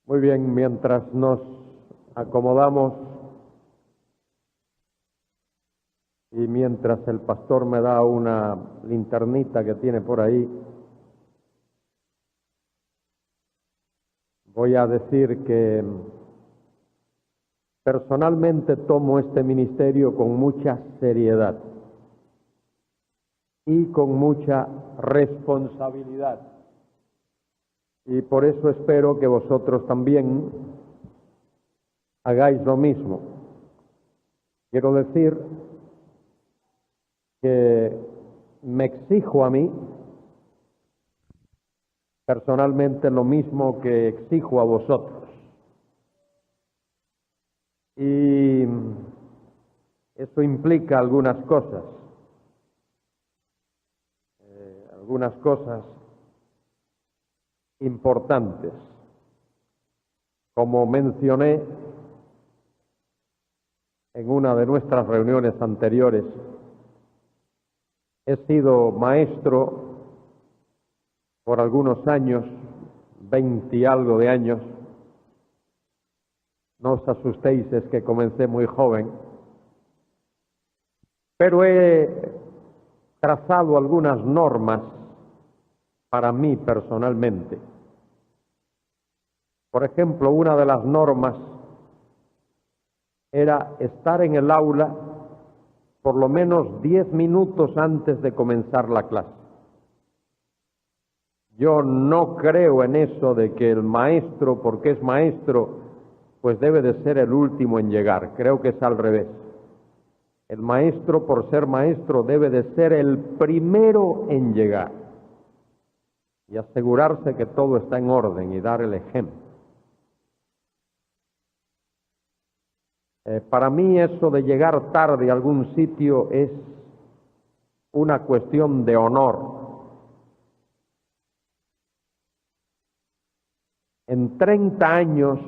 Muy bien, mientras nos acomodamos y mientras el pastor me da una linternita que tiene por ahí, voy a decir que personalmente tomo este ministerio con mucha seriedad y con mucha responsabilidad. Y por eso espero que vosotros también hagáis lo mismo. Quiero decir que me exijo a mí personalmente lo mismo que exijo a vosotros. Y eso implica algunas cosas importantes. Como mencioné en una de nuestras reuniones anteriores, he sido maestro por algunos años, 20 y algo de años. No os asustéis, es que comencé muy joven, pero he trazado algunas normas para mí personalmente. Por ejemplo, una de las normas era estar en el aula por lo menos 10 minutos antes de comenzar la clase. Yo no creo en eso de que el maestro, porque es maestro, pues debe de ser el último en llegar. Creo que es al revés. El maestro, por ser maestro, debe de ser el primero en llegar y asegurarse que todo está en orden y dar el ejemplo. Para mí eso de llegar tarde a algún sitio es una cuestión de honor. En 30 años,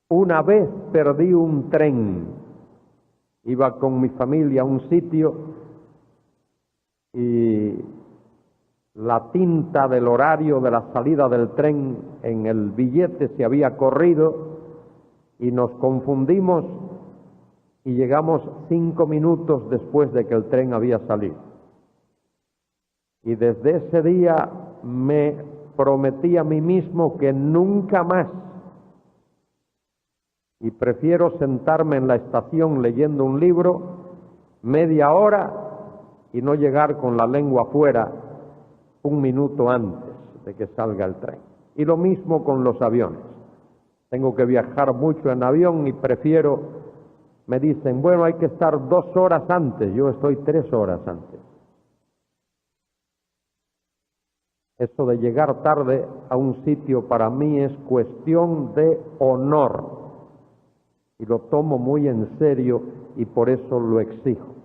una vez perdí un tren. Iba con mi familia a un sitio y la tinta del horario de la salida del tren en el billete se había corrido y nos confundimos y llegamos 5 minutos después de que el tren había salido. Y desde ese día me prometí a mí mismo que nunca más, y prefiero sentarme en la estación leyendo un libro media hora y no llegar con la lengua afuera 1 minuto antes de que salga el tren. Y lo mismo con los aviones. Tengo que viajar mucho en avión y prefiero, me dicen, bueno, hay que estar 2 horas antes, yo estoy 3 horas antes. Eso de llegar tarde a un sitio para mí es cuestión de honor. Y lo tomo muy en serio y por eso lo exijo.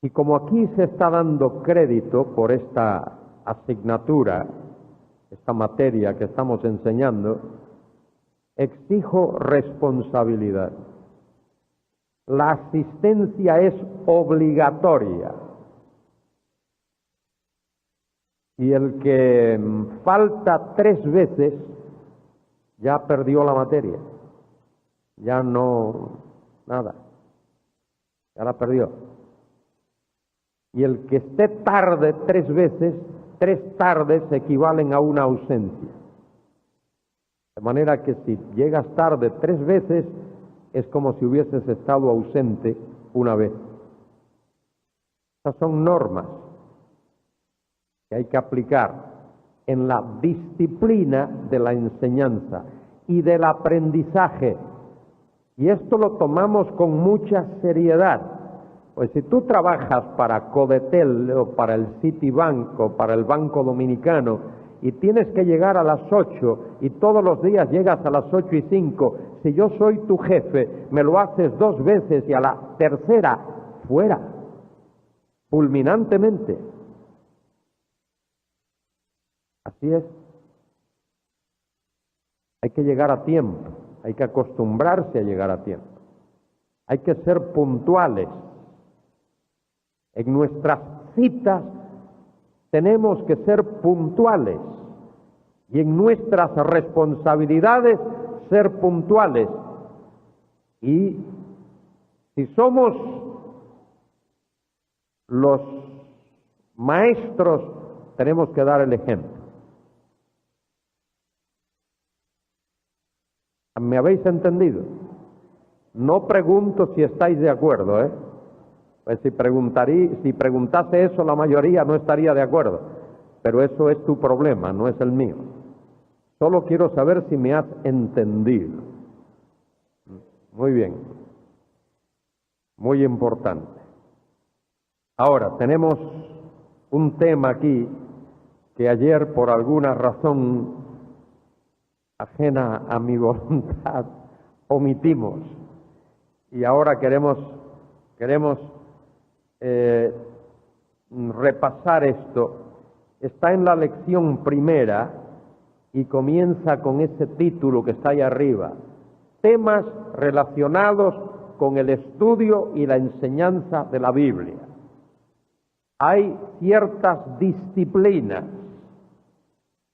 Y como aquí se está dando crédito por esta asignatura, esta materia que estamos enseñando, exijo responsabilidad. La asistencia es obligatoria. Y el que falta 3 veces ya perdió la materia. Ya no, nada, ya la perdió. Y el que esté tarde 3 veces, 3 tardes equivalen a una ausencia. De manera que si llegas tarde 3 veces, es como si hubieses estado ausente una vez. Estas son normas que hay que aplicar en la disciplina de la enseñanza y del aprendizaje. Y esto lo tomamos con mucha seriedad. Pues si tú trabajas para Codetel o para el Citibank o para el Banco Dominicano y tienes que llegar a las 8 y todos los días llegas a las 8:05, si yo soy tu jefe, me lo haces 2 veces y a la tercera, fuera, fulminantemente. Así es. Hay que llegar a tiempo. Hay que acostumbrarse a llegar a tiempo. Hay que ser puntuales. En nuestras citas tenemos que ser puntuales. y en nuestras responsabilidades ser puntuales. Y si somos los maestros, tenemos que dar el ejemplo. ¿Me habéis entendido? No pregunto si estáis de acuerdo, ¿eh? Pues si preguntase eso, la mayoría no estaría de acuerdo. Pero eso es tu problema, no es el mío. Solo quiero saber si me has entendido. Muy bien. Muy importante. Ahora, tenemos un tema aquí que ayer, por alguna razón ajena a mi voluntad, omitimos. Y ahora queremos repasar esto. Está en la lección primera y comienza con ese título que está ahí arriba: temas relacionados con el estudio y la enseñanza de la Biblia. Hay ciertas disciplinas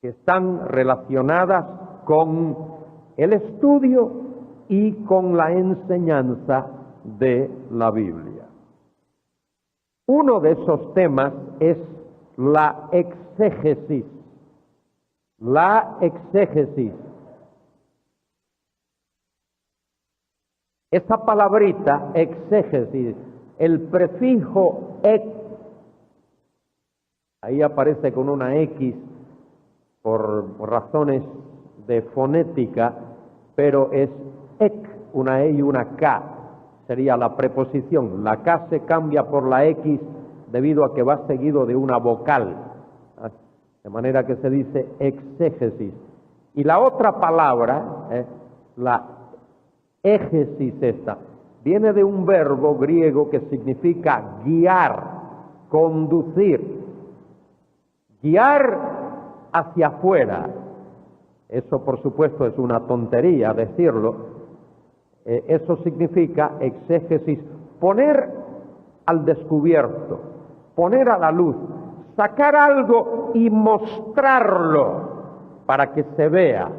que están relacionadas con el estudio y con la enseñanza de la Biblia. Uno de esos temas es la exégesis. La exégesis. Esa palabrita, exégesis, el prefijo ex, ahí aparece con una X por razones de fonética, pero es ek, una E y una K, sería la preposición. La K se cambia por la X debido a que va seguido de una vocal, de manera que se dice exégesis. Y la otra palabra, la égesis esta, viene de un verbo griego que significa guiar, conducir. Guiar hacia afuera. Eso, por supuesto, es una tontería decirlo. Eso significa exégesis, poner al descubierto, poner a la luz, sacar algo y mostrarlo para que se vea,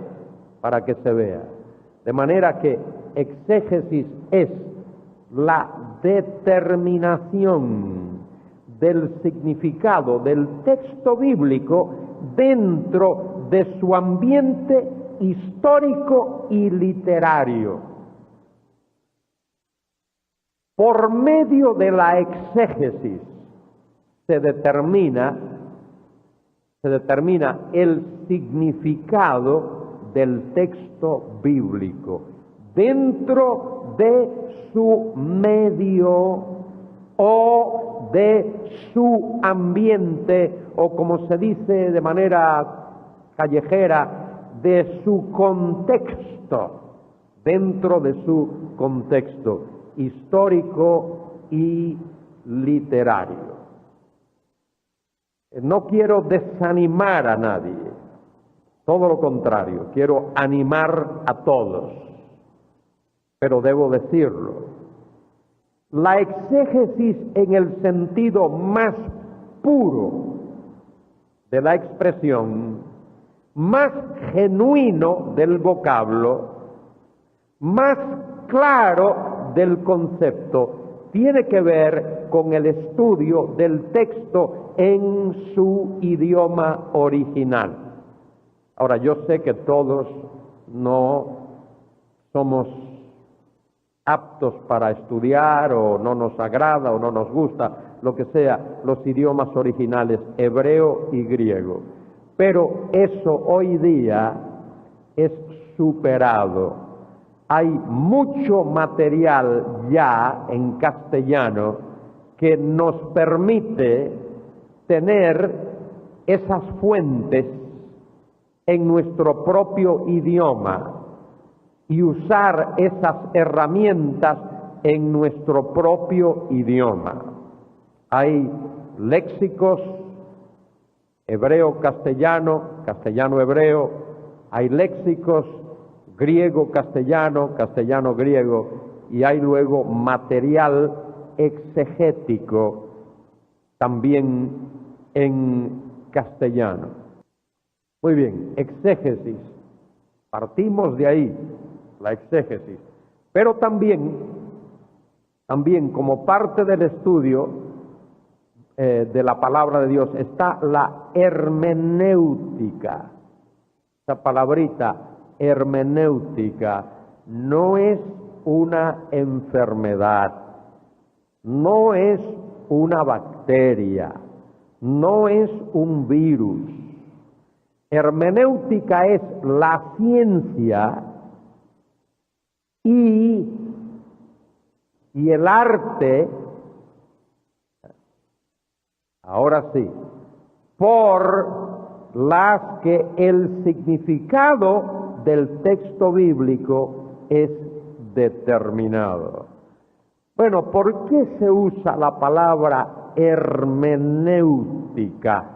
De manera que exégesis es la determinación del significado del texto bíblico dentro de su ambiente histórico y literario. Por medio de la exégesis se determina el significado del texto bíblico dentro de su medio o de su ambiente, o como se dice de manera callejera, de su contexto, dentro de su contexto histórico y literario. No quiero desanimar a nadie, todo lo contrario, quiero animar a todos, pero debo decirlo. La exégesis en el sentido más puro de la expresión, más genuino del vocablo, más claro del concepto, tiene que ver con el estudio del texto en su idioma original. Ahora, yo sé que todos no somos aptos para estudiar, o no nos agrada, o no nos gusta, lo que sea, los idiomas originales, hebreo y griego. Pero eso hoy día es superado. Hay mucho material ya en castellano que nos permite tener esas fuentes en nuestro propio idioma y usar esas herramientas en nuestro propio idioma. Hay léxicos hebreo-castellano, castellano-hebreo, hay léxicos griego-castellano, castellano-griego, y hay luego material exegético también en castellano. Muy bien, exégesis. Partimos de ahí, la exégesis. Pero también como parte del estudio de la palabra de Dios está la hermenéutica. Esa palabrita, hermenéutica, no es una enfermedad, no es una bacteria, no es un virus. Hermenéutica es la ciencia y el arte, ahora sí, por las que el significado del texto bíblico es determinado. Bueno, ¿por qué se usa la palabra hermenéutica?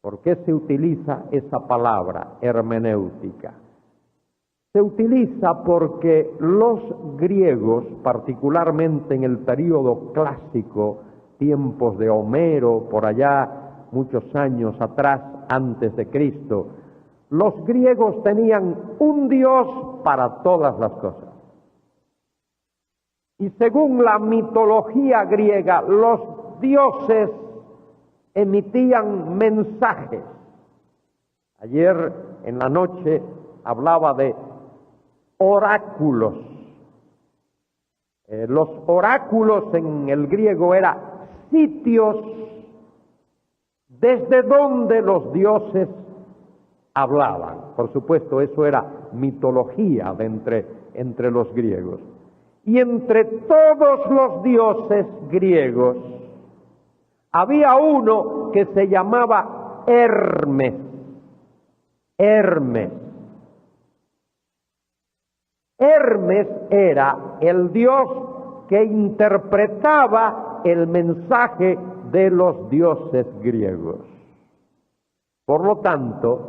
¿Por qué se utiliza esa palabra, hermenéutica? Se utiliza porque los griegos, particularmente en el período clásico, tiempos de Homero, por allá muchos años atrás, antes de Cristo, los griegos tenían un dios para todas las cosas. Y según la mitología griega, los dioses emitían mensajes. Ayer en la noche hablaba de oráculos. Los oráculos en el griego eran sitios desde donde los dioses hablaban. Por supuesto, eso era mitología entre los griegos. Y entre todos los dioses griegos había uno que se llamaba Hermes. Hermes. Hermes era el dios que interpretaba el mensaje de los dioses griegos. Por lo tanto,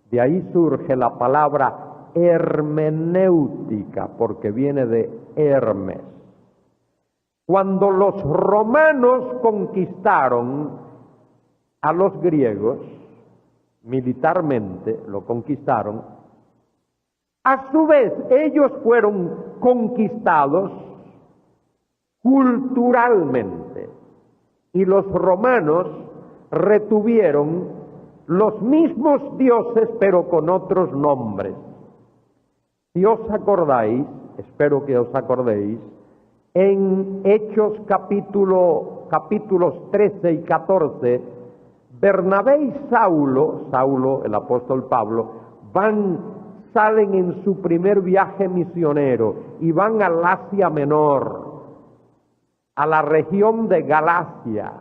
de ahí surge la palabra hermenéutica, porque viene de Hermes. Cuando los romanos conquistaron a los griegos, militarmente lo conquistaron, a su vez ellos fueron conquistados culturalmente, y los romanos retuvieron los mismos dioses pero con otros nombres. Si os acordáis, espero que os acordéis, en Hechos capítulos 13 y 14, Bernabé y Saulo, el apóstol Pablo, salen en su primer viaje misionero y van al Asia Menor, a la región de Galacia,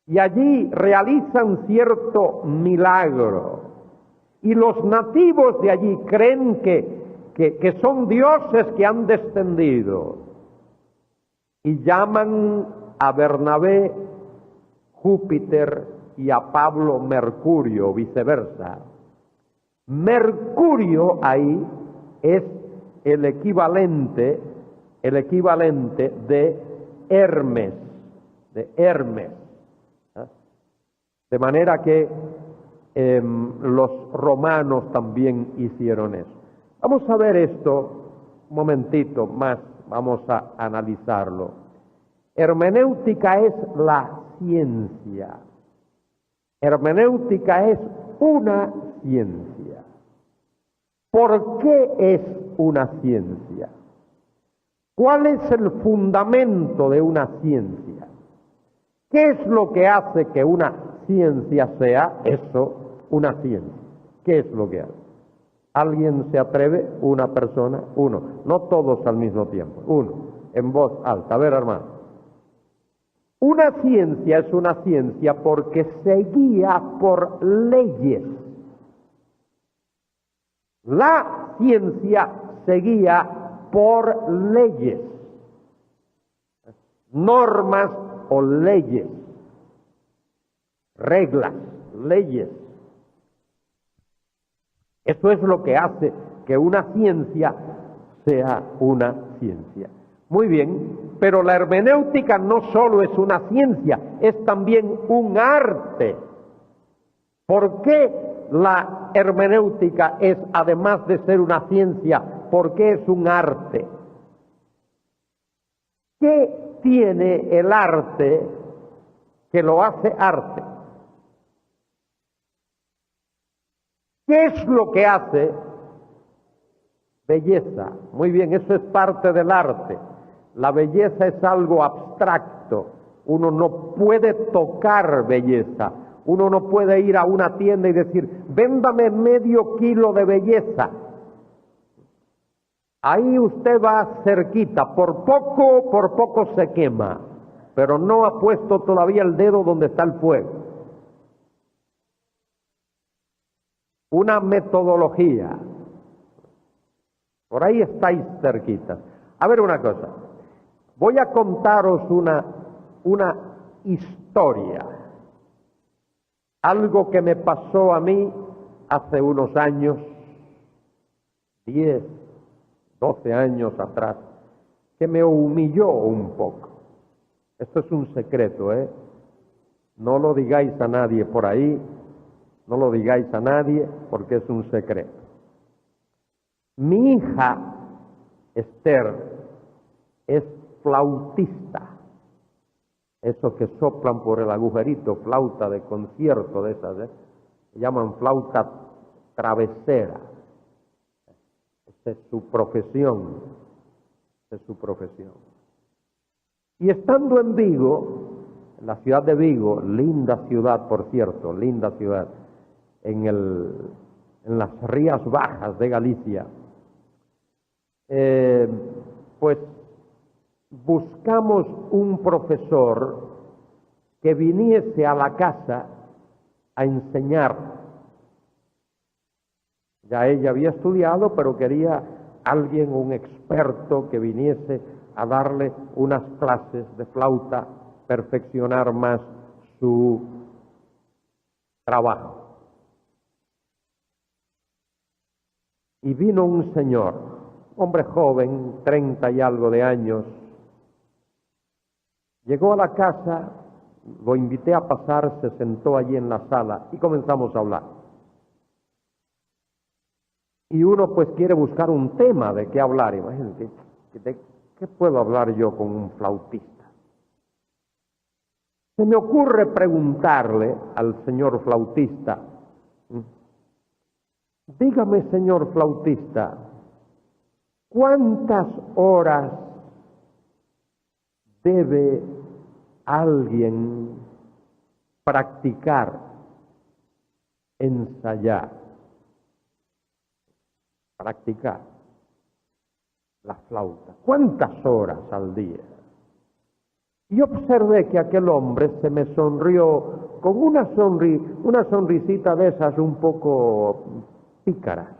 y allí realizan cierto milagro. Y los nativos de allí creen que son dioses que han descendido. Y llaman a Bernabé Júpiter y a Pablo Mercurio, viceversa. Mercurio ahí es el equivalente de Hermes, De manera que los romanos también hicieron eso. Vamos a ver esto un momentito más, vamos a analizarlo. Hermenéutica es la ciencia. Hermenéutica es una ciencia. ¿Por qué es una ciencia? ¿Cuál es el fundamento de una ciencia? ¿Qué es lo que hace que una ciencia sea eso, una ciencia? ¿Qué es lo que hace? ¿Alguien se atreve? ¿Una persona? Uno. No todos al mismo tiempo. Uno. En voz alta. A ver, hermano. Una ciencia es una ciencia porque se guía por leyes. La ciencia se guía por leyes, normas o leyes, reglas, leyes. Eso es lo que hace que una ciencia sea una ciencia. Muy bien, pero la hermenéutica no solo es una ciencia, es también un arte. ¿Por qué la hermenéutica es, además de ser una ciencia, por qué es un arte? ¿Qué tiene el arte que lo hace arte? ¿Qué es lo que hace belleza? Muy bien, eso es parte del arte. La belleza es algo abstracto. Uno no puede tocar belleza. Uno no puede ir a una tienda y decir, véndame medio kilo de belleza. Ahí usted va cerquita, por poco se quema, pero no ha puesto todavía el dedo donde está el fuego. Una metodología. Por ahí estáis cerquita. A ver una cosa. Voy a contaros una historia. Algo que me pasó a mí hace unos años, 10, 12 años atrás, que me humilló un poco. Esto es un secreto, ¿eh? No lo digáis a nadie por ahí, no lo digáis a nadie porque es un secreto. Mi hija, Esther, es flautista. Eso que soplan por el agujerito, flauta de concierto de esas, se llaman flauta travesera. Esa es su profesión. Esa es su profesión. Y estando en Vigo, en la ciudad de Vigo, linda ciudad, por cierto, linda ciudad, en las Rías Bajas de Galicia, pues buscamos un profesor que viniese a la casa a enseñar. Ya ella había estudiado, pero quería alguien, un experto, que viniese a darle unas clases de flauta, perfeccionar más su trabajo. Y vino un señor, hombre joven, 30 y algo de años. Llegó a la casa, lo invité a pasar, se sentó allí en la sala y comenzamos a hablar. Y uno pues quiere buscar un tema de qué hablar. Imagínate, ¿de qué puedo hablar yo con un flautista? Se me ocurre preguntarle al señor flautista, dígame, señor flautista, ¿cuántas horas debe alguien practicar, ensayar, practicar la flauta? ¿Cuántas horas al día? Y observé que aquel hombre se me sonrió con una sonrisita de esas un poco pícaras.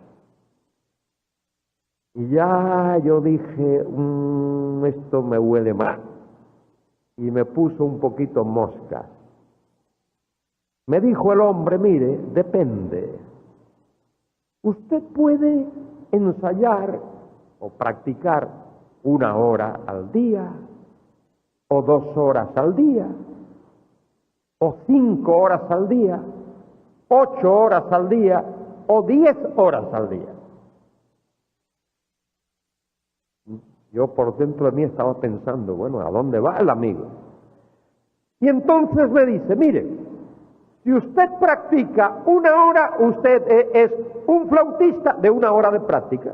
Y ya yo dije, esto me huele mal. Y me puso un poquito mosca. Me dijo el hombre, mire, depende. Usted puede ensayar o practicar 1 hora al día, o 2 horas al día, o 5 horas al día, 8 horas al día, o 10 horas al día. Yo por dentro de mí estaba pensando, bueno, ¿a dónde va el amigo? Y entonces me dice, mire, si usted practica 1 hora, usted es un flautista de 1 hora de práctica.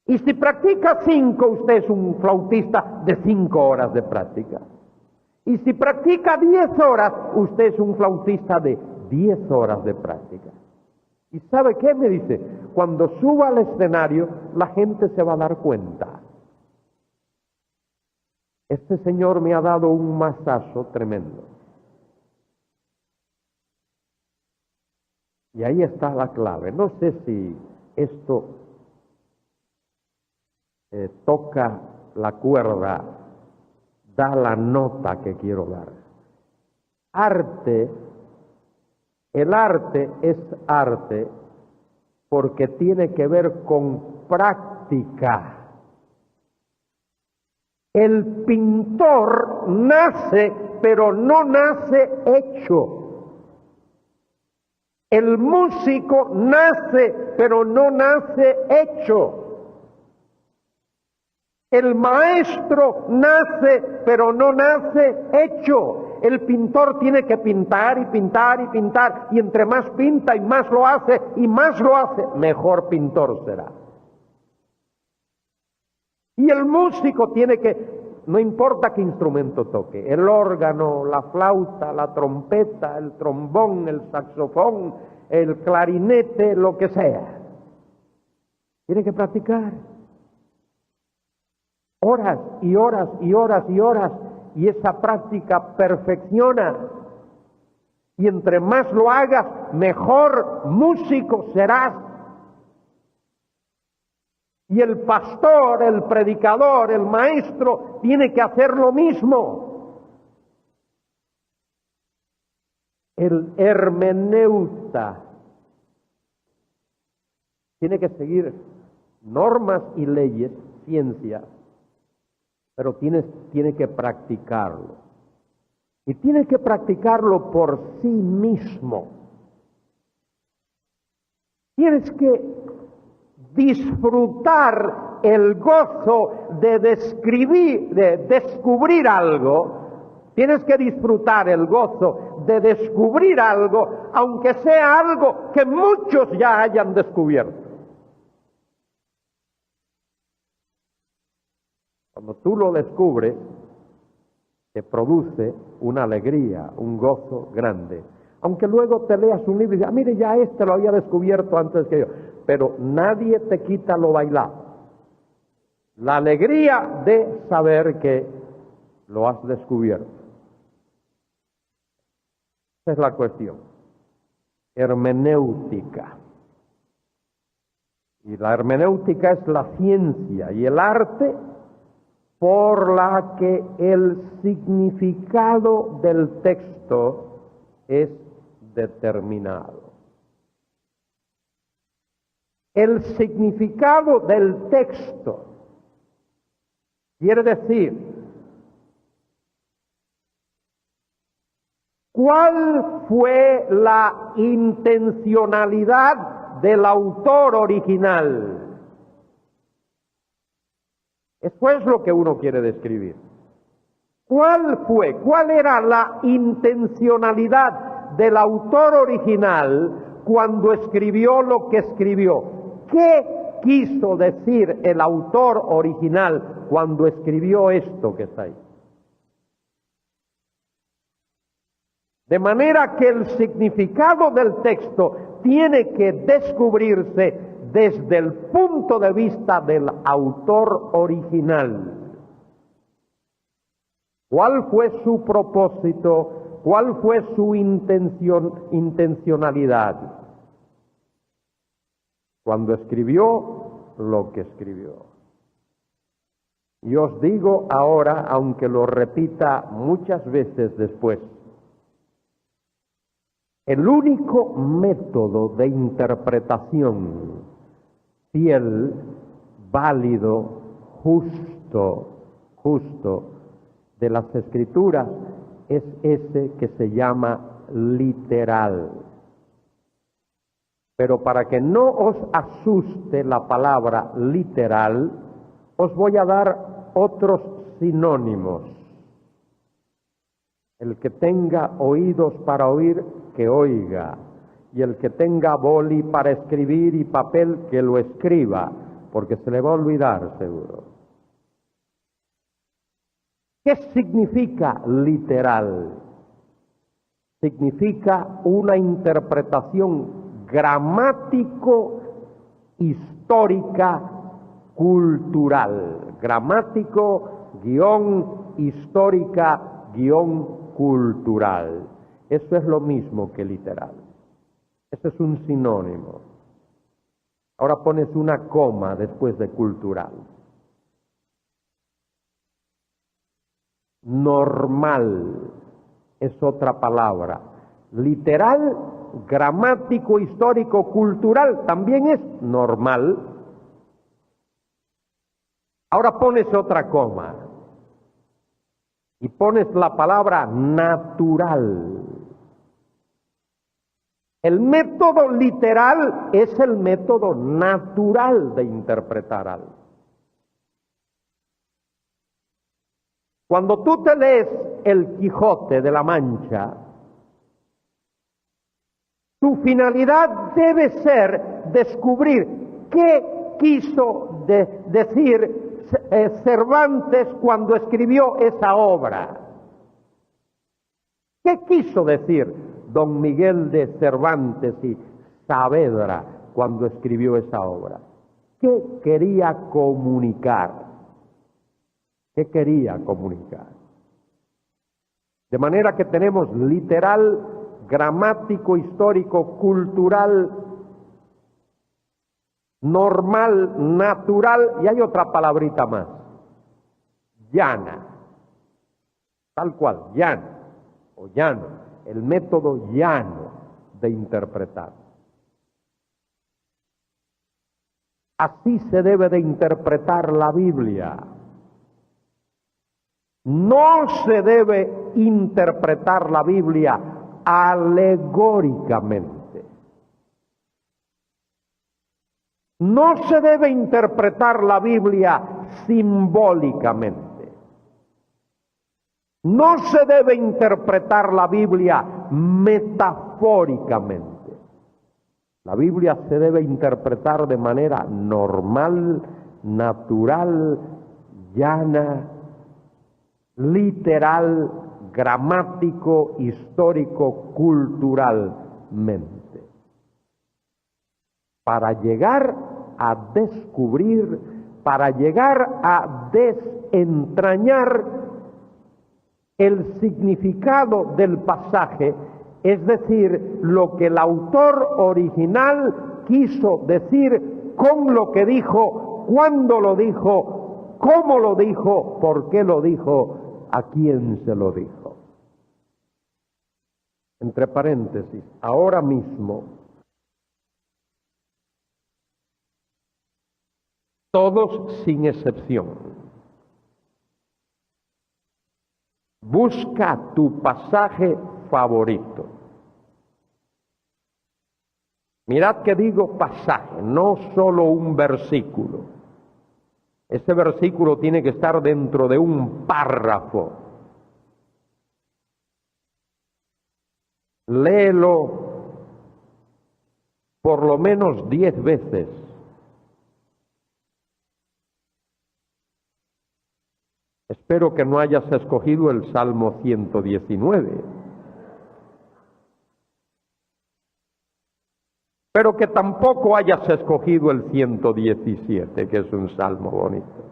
Y si practica 5, usted es un flautista de 5 horas de práctica. Y si practica 10 horas, usted es un flautista de 10 horas de práctica. ¿Y sabe qué? Me dice, cuando suba al escenario, la gente se va a dar cuenta. Este señor me ha dado un mazazo tremendo. Y ahí está la clave. No sé si esto toca la cuerda, da la nota que quiero dar. El arte es arte porque tiene que ver con práctica. El pintor nace, pero no nace hecho. El músico nace, pero no nace hecho. El maestro nace, pero no nace hecho. El pintor tiene que pintar y pintar y pintar, y entre más pinta y más lo hace, mejor pintor será. Y el músico tiene que, no importa qué instrumento toque, el órgano, la flauta, la trompeta, el trombón, el saxofón, el clarinete, lo que sea, tiene que practicar. Horas y horas y horas y horas, y esa práctica perfecciona. Y entre más lo hagas, mejor músico serás. Y el pastor, el predicador, el maestro, tiene que hacer lo mismo. El hermeneuta tiene que seguir normas y leyes, ciencia, pero tiene que practicarlo. Y tiene que practicarlo por sí mismo. Tienes que disfrutar el gozo de descubrir algo. Tienes que disfrutar el gozo de descubrir algo, aunque sea algo que muchos ya hayan descubierto. Cuando tú lo descubres, te produce una alegría, un gozo grande. Aunque luego te leas un libro y digas, mire, ya lo había descubierto antes que yo. Pero nadie te quita lo bailado. La alegría de saber que lo has descubierto. Esa es la cuestión. Hermenéutica. Y la hermenéutica es la ciencia y el arte por la que el significado del texto es determinado. El significado del texto quiere decir cuál fue la intencionalidad del autor original. Eso es lo que uno quiere describir. ¿Cuál era la intencionalidad del autor original cuando escribió lo que escribió? ¿Qué quiso decir el autor original cuando escribió esto que está ahí? De manera que el significado del texto tiene que descubrirse desde el punto de vista del autor original. ¿Cuál fue su propósito? ¿Cuál fue su intencionalidad cuando escribió lo que escribió? Y os digo ahora, aunque lo repita muchas veces después, el único método de interpretación fiel, válido, justo de las Escrituras es ese que se llama literal. Pero para que no os asuste la palabra literal, os voy a dar otros sinónimos. El que tenga oídos para oír, que oiga. Y el que tenga boli para escribir y papel, que lo escriba, porque se le va a olvidar seguro. ¿Qué significa literal? Significa una interpretación gramático-histórica cultural. Gramático-histórica-cultural. Eso es lo mismo que literal. Ese es un sinónimo. Ahora pones una coma después de cultural. Normal es otra palabra. Literal, gramático, histórico, cultural también es normal. Ahora pones otra coma y pones la palabra natural. El método literal es el método natural de interpretar algo. Cuando tú te lees El Quijote de la Mancha, tu finalidad debe ser descubrir qué quiso decir Cervantes cuando escribió esa obra. ¿Qué quiso decir don Miguel de Cervantes y Saavedra cuando escribió esa obra? ¿Qué quería comunicar? ¿Qué quería comunicar? De manera que tenemos literal, gramático, histórico, cultural, normal, natural, y hay otra palabrita más, llana, tal cual, llana o llano, el método llano de interpretar. Así se debe de interpretar la Biblia. No se debe interpretar la Biblia alegóricamente. No se debe interpretar la Biblia simbólicamente. No se debe interpretar la Biblia metafóricamente. La Biblia se debe interpretar de manera normal, natural, llana, literal, gramático, histórico, culturalmente. Para llegar a descubrir, para llegar a desentrañar el significado del pasaje, es decir, lo que el autor original quiso decir con lo que dijo, cuándo lo dijo, cómo lo dijo, por qué lo dijo, a quién se lo dijo. Entre paréntesis, ahora mismo, todos sin excepción, busca tu pasaje favorito. Mirad que digo pasaje, no solo un versículo. Ese versículo tiene que estar dentro de un párrafo. Léelo por lo menos 10 veces. Espero que no hayas escogido el Salmo 119. Pero que tampoco hayas escogido el 117, que es un salmo bonito.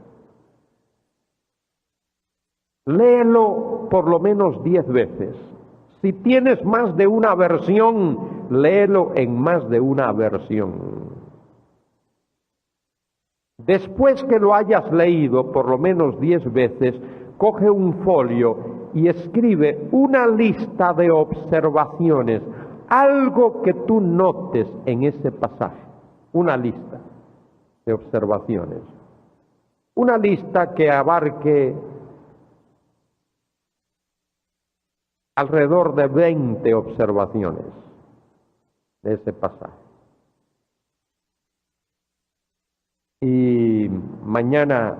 Léelo por lo menos 10 veces. Si tienes más de una versión, léelo en más de una versión. Después que lo hayas leído por lo menos 10 veces, coge un folio y escribe una lista de observaciones, algo que tú notes en ese pasaje, una lista de observaciones, una lista que abarque alrededor de 20 observaciones de ese pasaje. Y mañana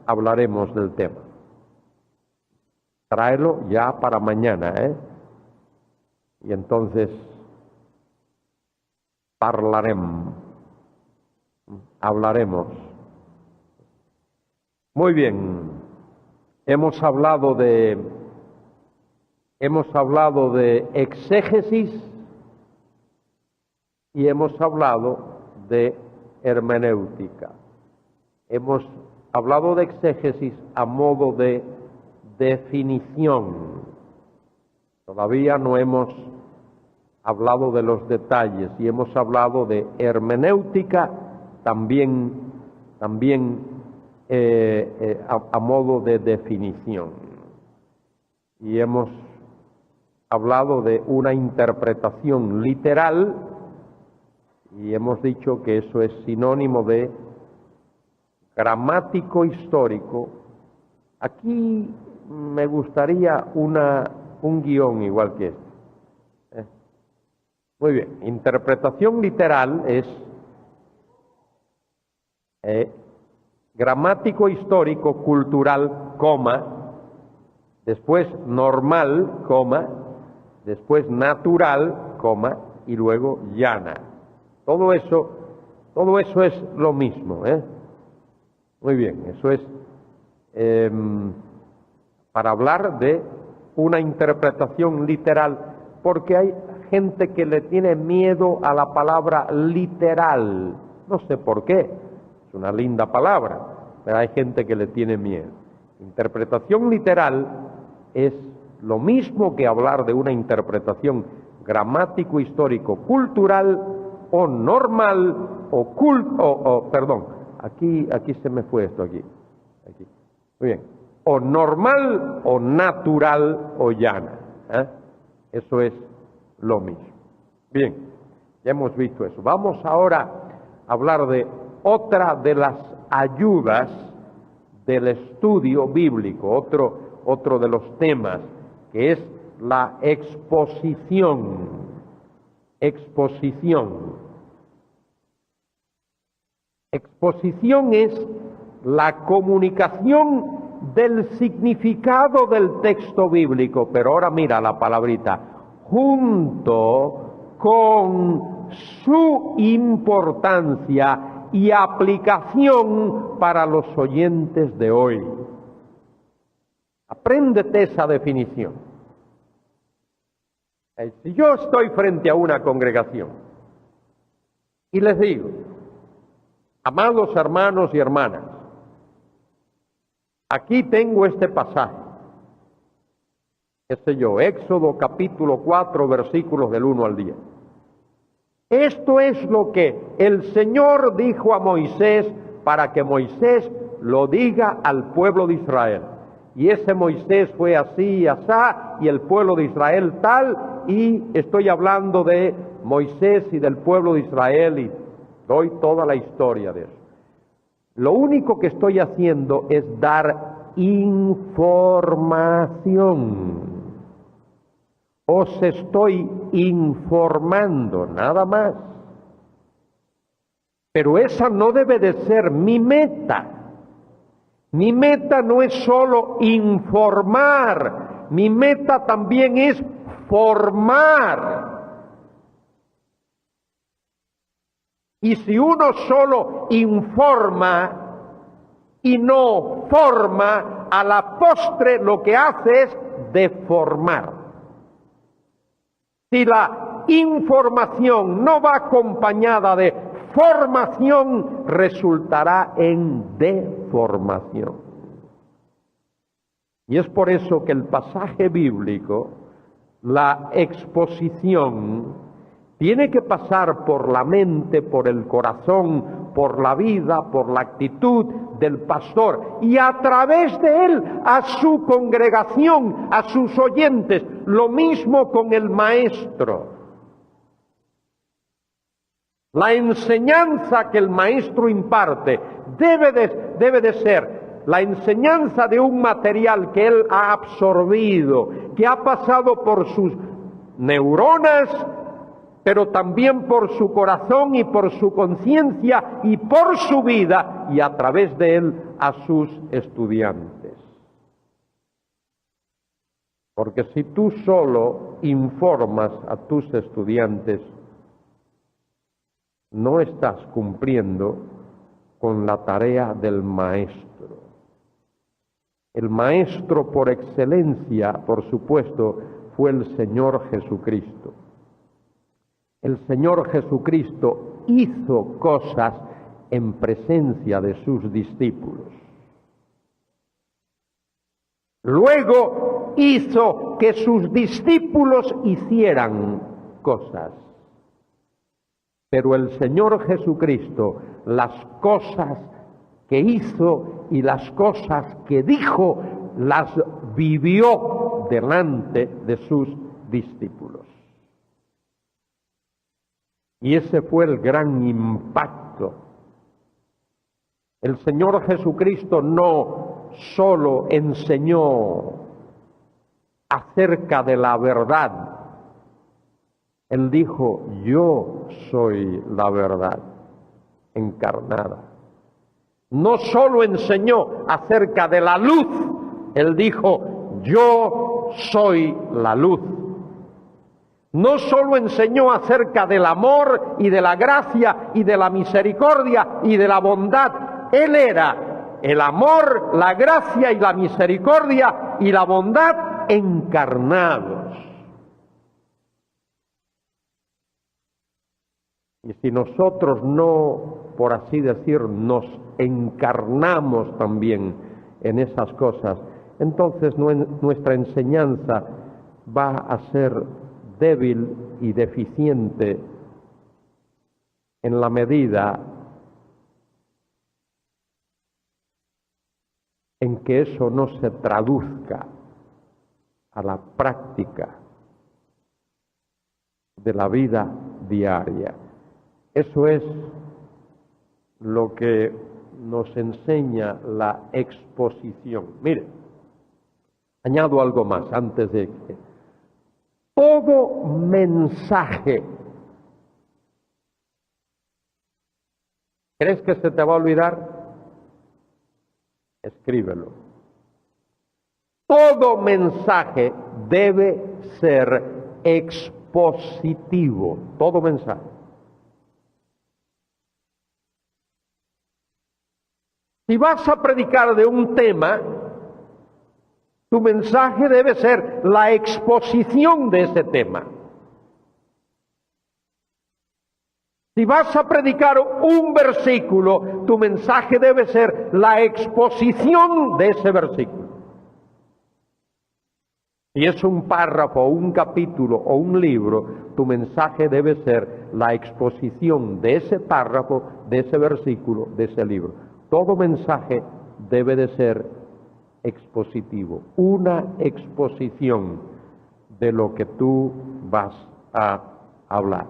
hablaremos del tema. Tráelo ya para mañana, ¿eh? Y entonces hablaremos. Muy bien, hemos hablado de exégesis y hemos hablado de hermenéutica. Hemos hablado de exégesis a modo de definición. Todavía no hemos hablado de los detalles y hemos hablado de hermenéutica también a modo de definición. Y hemos hablado de una interpretación literal y hemos dicho que eso es sinónimo de gramático histórico. Aquí me gustaría un guión igual que este. Muy bien, interpretación literal es gramático, histórico, cultural, coma, después normal, coma, después natural, coma, y luego llana. Todo eso es lo mismo, ¿eh? Muy bien, eso es para hablar de una interpretación literal, porque hay gente que le tiene miedo a la palabra literal. No sé por qué, es una linda palabra, pero hay gente que le tiene miedo. Interpretación literal es lo mismo que hablar de una interpretación gramático, histórico, cultural o normal o perdón, aquí se me fue esto aquí. Muy bien, o normal o natural o llana, ¿eh? Eso es lo mismo. Bien, ya hemos visto eso. Vamos ahora a hablar de otra de las ayudas del estudio bíblico, otro de los temas, que es la exposición. Exposición. Exposición es la comunicación del significado del texto bíblico, pero ahora mira la palabrita, junto con su importancia y aplicación para los oyentes de hoy. Apréndete esa definición. Si yo estoy frente a una congregación y les digo, amados hermanos y hermanas, aquí tengo este pasaje, qué sé yo, Éxodo capítulo 4, versículos del 1 al 10. Esto es lo que el Señor dijo a Moisés para que Moisés lo diga al pueblo de Israel. Y ese Moisés fue así y asá, y el pueblo de Israel tal, y estoy hablando de Moisés y del pueblo de Israel, y doy toda la historia de eso. Lo único que estoy haciendo es dar información. Os estoy informando, nada más. Pero esa no debe de ser mi meta. Mi meta no es solo informar, mi meta también es formar. Y si uno solo informa y no forma, a la postre lo que hace es deformar. Si la información no va acompañada de formación, resultará en deformación. Y es por eso que el pasaje bíblico, la exposición, tiene que pasar por la mente, por el corazón, por la vida, por la actitud del pastor y a través de él a su congregación, a sus oyentes. Lo mismo con el maestro. La enseñanza que el maestro imparte debe de ser la enseñanza de un material que él ha absorbido, que ha pasado por sus neuronas, pero también por su corazón y por su conciencia y por su vida, y a través de él a sus estudiantes. Porque si tú solo informas a tus estudiantes, no estás cumpliendo con la tarea del maestro. El maestro por excelencia, por supuesto, fue el Señor Jesucristo. El Señor Jesucristo hizo cosas en presencia de sus discípulos. Luego hizo que sus discípulos hicieran cosas. Pero el Señor Jesucristo, las cosas que hizo y las cosas que dijo, las vivió delante de sus discípulos. Y ese fue el gran impacto. El Señor Jesucristo no solo enseñó acerca de la verdad. Él dijo, yo soy la verdad encarnada. No solo enseñó acerca de la luz, Él dijo, yo soy la luz. No solo enseñó acerca del amor y de la gracia y de la misericordia y de la bondad. Él era el amor, la gracia y la misericordia y la bondad encarnados. Y si nosotros no, por así decir, nos encarnamos también en esas cosas, entonces nuestra enseñanza va a ser débil y deficiente en la medida en que eso no se traduzca a la práctica de la vida diaria. Eso es lo que nos enseña la exposición. Mire, añado algo más antes de que todo mensaje, ¿crees que se te va a olvidar? Escríbelo. Todo mensaje debe ser expositivo, todo mensaje. Si vas a predicar de un tema, tu mensaje debe ser la exposición de ese tema. Si vas a predicar un versículo, tu mensaje debe ser la exposición de ese versículo. Si es un párrafo, un capítulo o un libro, tu mensaje debe ser la exposición de ese párrafo, de ese versículo, de ese libro. Todo mensaje debe de ser expositivo, una exposición de lo que tú vas a hablar.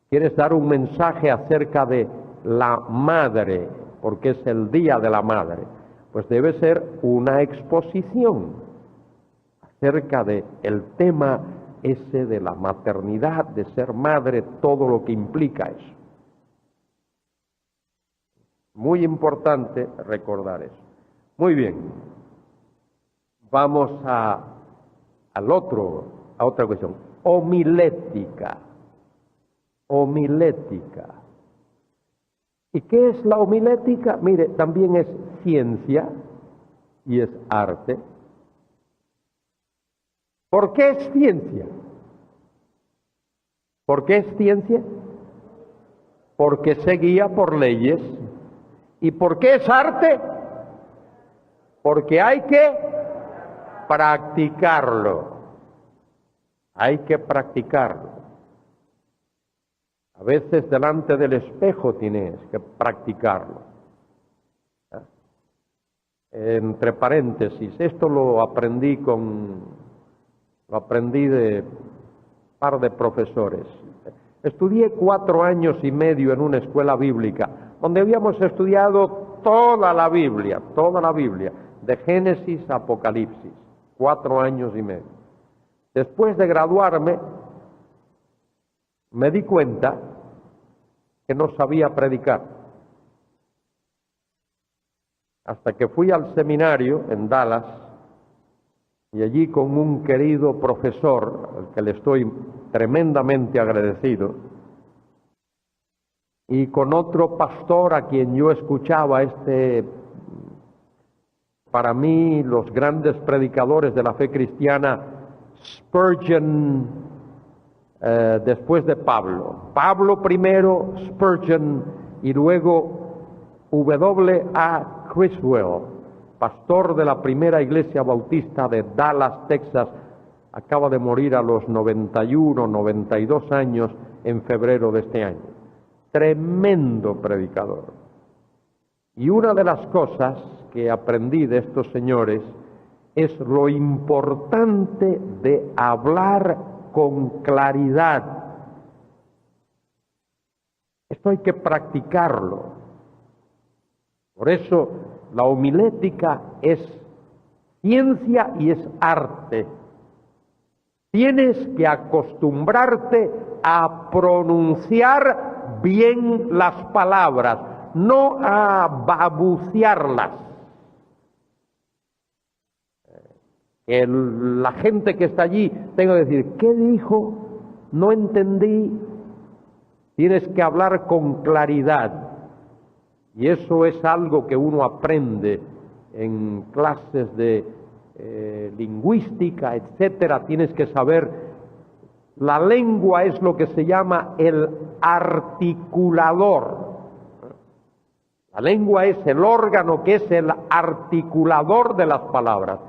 ¿Quieres dar un mensaje acerca de la madre, porque es el Día de la Madre? Pues debe ser una exposición acerca de el tema ese de la maternidad, de ser madre, todo lo que implica eso. Muy importante recordar eso. Muy bien. Vamos a otra cuestión. Homilética. Homilética. ¿Y qué es la homilética? Mire, también es ciencia y es arte. ¿Por qué es ciencia? ¿Por qué es ciencia? Porque se guía por leyes. ¿Y por qué es arte? Porque hay que practicarlo. Hay que practicarlo. A veces delante del espejo tienes que practicarlo. Entre paréntesis, esto lo aprendí de un par de profesores. Estudié 4 años y medio en una escuela bíblica, donde habíamos estudiado toda la Biblia, de Génesis a Apocalipsis, 4 años y medio. Después de graduarme, me di cuenta que no sabía predicar. Hasta que fui al seminario en Dallas, y allí con un querido profesor, al que le estoy tremendamente agradecido, y con otro pastor a quien yo escuchaba, para mí, los grandes predicadores de la fe cristiana, Spurgeon, después de Pablo. Pablo primero, Spurgeon, y luego W.A. Criswell, pastor de la primera iglesia bautista de Dallas, Texas, acaba de morir a los 91, 92 años en febrero de este año. Tremendo predicador. Y una de las cosas que aprendí de estos señores es lo importante de hablar con claridad. Esto hay que practicarlo. Por eso la homilética es ciencia y es arte. Tienes que acostumbrarte a pronunciar bien las palabras, no a babucearlas. La gente que está allí, tengo que decir, ¿qué dijo? No entendí. Tienes que hablar con claridad. Y eso es algo que uno aprende en clases de lingüística, etcétera. Tienes que saber, la lengua es lo que se llama el articulador. La lengua es el órgano que es el articulador de las palabras.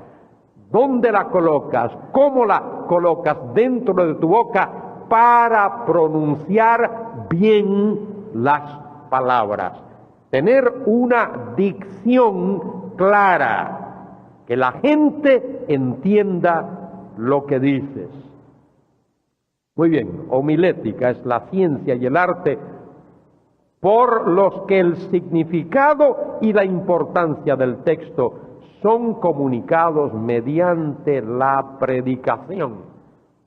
¿Dónde la colocas? ¿Cómo la colocas dentro de tu boca para pronunciar bien las palabras? Tener una dicción clara, que la gente entienda lo que dices. Muy bien, homilética es la ciencia y el arte por los que el significado y la importancia del texto son comunicados mediante la predicación.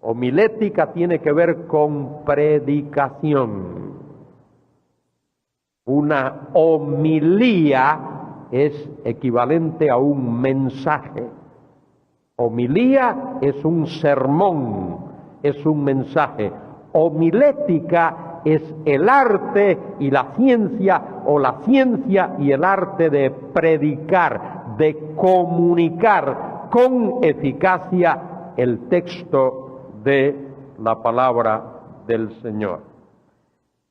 Homilética tiene que ver con predicación. Una homilía es equivalente a un mensaje. Homilía es un sermón, es un mensaje. Homilética es el arte y la ciencia, o la ciencia y el arte de predicar, de comunicar con eficacia el texto de la palabra del Señor.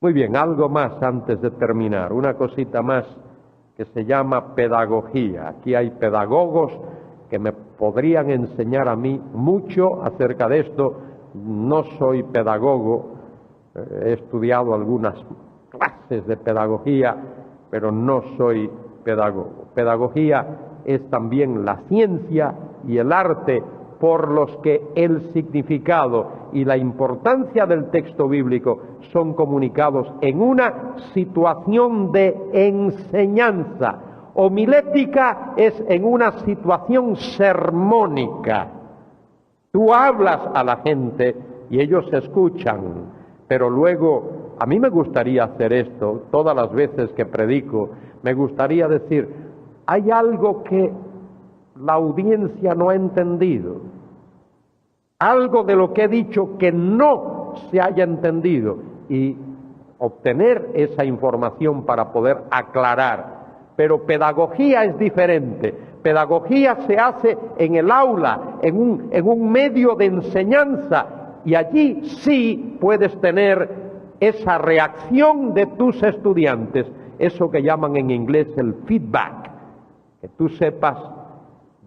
Muy bien, algo más antes de terminar, una cosita más que se llama pedagogía. Aquí hay pedagogos que me podrían enseñar a mí mucho acerca de esto. No soy pedagogo, he estudiado algunas clases de pedagogía, pero no soy pedagogo. Pedagogía es también la ciencia y el arte por los que el significado y la importancia del texto bíblico son comunicados en una situación de enseñanza. Homilética es en una situación sermónica. Tú hablas a la gente y ellos escuchan, pero luego, a mí me gustaría hacer esto, todas las veces que predico, me gustaría decir, hay algo que la audiencia no ha entendido, algo de lo que he dicho que no se haya entendido, y obtener esa información para poder aclarar. Pero pedagogía es diferente. Pedagogía se hace en el aula, en un medio de enseñanza, y allí sí puedes tener esa reacción de tus estudiantes, eso que llaman en inglés el feedback, que tú sepas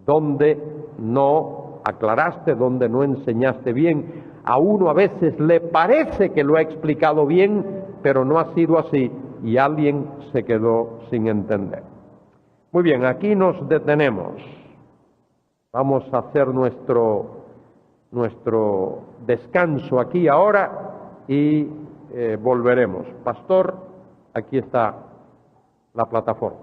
dónde no aclaraste, dónde no enseñaste bien. A uno a veces le parece que lo ha explicado bien, pero no ha sido así y alguien se quedó sin entender. Muy bien, aquí nos detenemos. Vamos a hacer nuestro descanso aquí ahora y volveremos. Pastor, aquí está la plataforma.